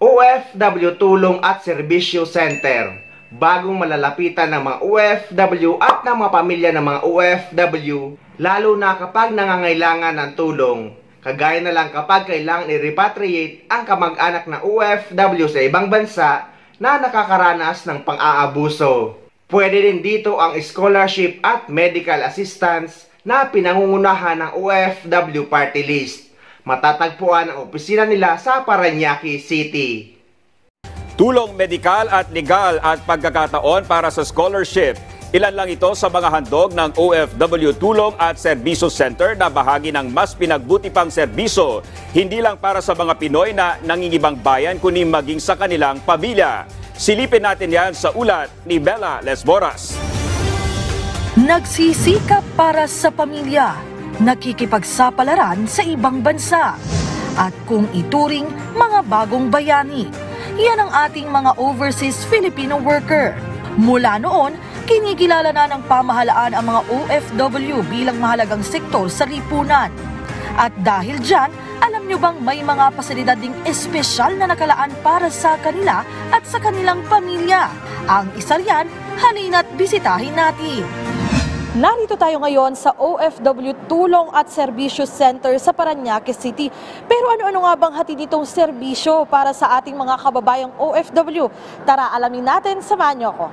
OFW Tulong at Serbisyo Center. Bagong malalapitan ng mga OFW at ng mga pamilya ng mga OFW, lalo na kapag nangangailangan ng tulong. Kagaya na lang kapag kailangan i-repatriate ang kamag-anak na OFW sa ibang bansa na nakakaranas ng pang-aabuso. Pwede din dito ang scholarship at medical assistance na pinangungunahan ng OFW Party List. Matatagpuan ang opisina nila sa Parañaque City. Tulong medikal at legal at pagkakataon para sa scholarship. Ilan lang ito sa mga handog ng OFW Tulong at Serbisyo Center na bahagi ng mas pinagbuti pang serbisyo, hindi lang para sa mga Pinoy na nangingibang bayan kundi maging sa kanilang pamilya. Silipin natin yan sa ulat ni Bella Lesboras. Nagsisikap para sa pamilya, nakikipagsapalaran sa ibang bansa, at kung ituring mga bagong bayani. Yan ang ating mga overseas Filipino worker. Mula noon, kinikilala na ng pamahalaan ang mga OFW bilang mahalagang sektor sa lipunan. At dahil dyan, alam nyo bang may mga pasilidad ding espesyal na nakalaan para sa kanila at sa kanilang pamilya? Ang isa riyan, halina't bisitahin natin. Narito tayo ngayon sa OFW Tulong at Serbisyo Center sa Parañaque City. Pero ano-ano nga bang hatid nitong serbisyo para sa ating mga kababayang OFW? Tara, alamin natin, samahan niyo ako.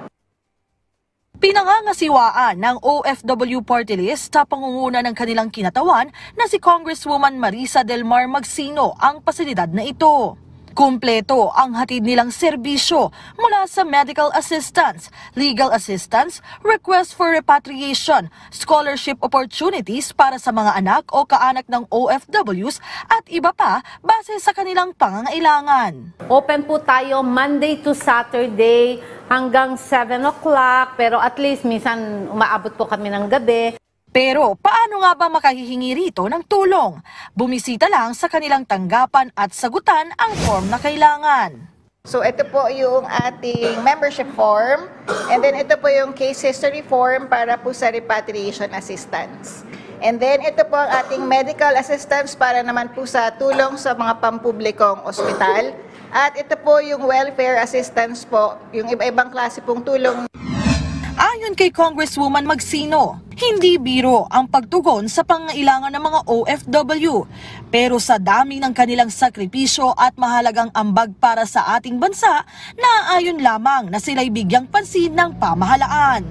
Pinangangasiwaan ng OFW Party List sa pangunguna ng kanilang kinatawan na si Congresswoman Marisa Del Mar Magsino ang pasilidad na ito. Kumpleto ang hatid nilang serbisyo mula sa medical assistance, legal assistance, request for repatriation, scholarship opportunities para sa mga anak o kaanak ng OFWs at iba pa base sa kanilang pangangailangan. Open po tayo Monday to Saturday hanggang 7 o'clock, pero at least minsan umaabot po kami ng gabi. Pero paano nga ba makahihingi rito ng tulong? Bumisita lang sa kanilang tanggapan at sagutan ang form na kailangan. So ito po yung ating membership form, and then ito po yung case history form para po sa repatriation assistance. And then ito po ang ating medical assistance para naman po sa tulong sa mga pampublikong ospital. At ito po yung welfare assistance po, yung iba-ibang klase pong tulong. Ayon kay Congresswoman Magsino, hindi biro ang pagtugon sa pangailangan ng mga OFW. Pero sa dami ng kanilang sakripisyo at mahalagang ambag para sa ating bansa, naaayon lamang na sila'y bigyang pansin ng pamahalaan.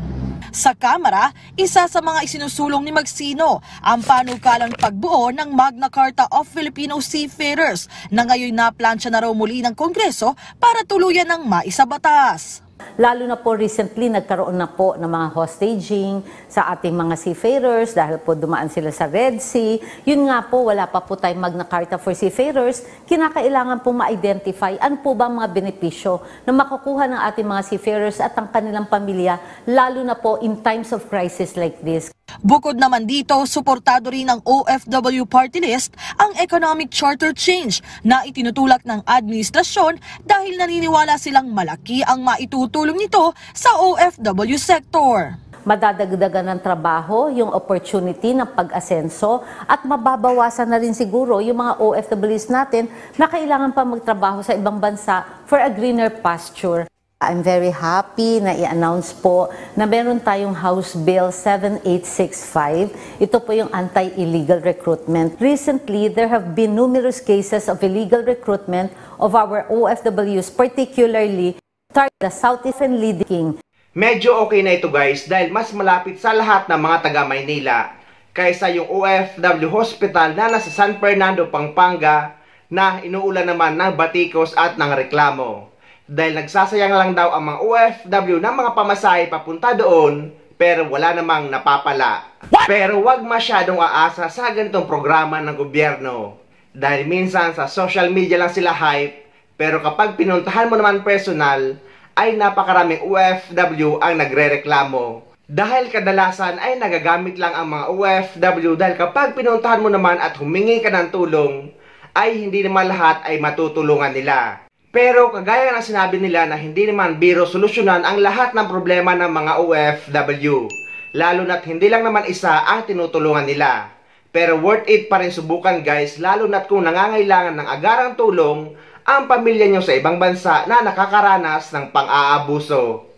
Sa Kamara, isa sa mga isinusulong ni Magsino ang panukalang pagbuo ng Magna Carta of Filipino Seafarers na ngayon naplansya na raw muli ng Kongreso para tuluyan ng maisabatas. Lalo na po recently, nagkaroon na po ng mga hostaging sa ating mga seafarers dahil po dumaan sila sa Red Sea. Yun nga po, wala pa po tayong Magna Carta for Seafarers. Kinakailangan po ma-identify ano po ba mga benepisyo na makukuha ng ating mga seafarers at ang kanilang pamilya, lalo na po in times of crisis like this. Bukod naman dito, suportado rin ng OFW Party List ang economic charter change na itinutulak ng administrasyon dahil naniniwala silang malaki ang maitutulong nito sa OFW sector. Madadagdagan ng trabaho, yung opportunity ng pag-asenso at mababawasan na rin siguro yung mga OFWs natin na kailangan pa magtrabaho sa ibang bansa for a greener pasture. I'm very happy na i-announce po na meron tayong House Bill 7865. Ito po yung anti-illegal recruitment. Recently, there have been numerous cases of illegal recruitment of our OFWs, particularly the Southeastern leading. Medyo okay na ito guys dahil mas malapit sa lahat ng mga taga Maynila kaysa yung OFW Hospital na nasa San Fernando, Pampanga na inuulan naman ng batikos at ng reklamo. Dahil nagsasayang lang daw ang mga OFW ng mga pamasahe papunta doon pero wala namang napapala. Pero wag masyadong aasa sa ganitong programa ng gobyerno. Dahil minsan sa social media lang sila hype pero kapag pinuntahan mo naman personal ay napakaraming OFW ang nagrereklamo. Dahil kadalasan ay nagagamit lang ang mga OFW dahil kapag pinuntahan mo naman at humingi ka ng tulong ay hindi naman lahat ay matutulungan nila. Pero kagaya ng sinabi nila na hindi naman biro solusyonan ang lahat ng problema ng mga OFW. Lalo na't hindi lang naman isa ang tinutulungan nila. Pero worth it pa rin subukan guys, lalo na't kung nangangailangan ng agarang tulong ang pamilya nyo sa ibang bansa na nakakaranas ng pang-aabuso.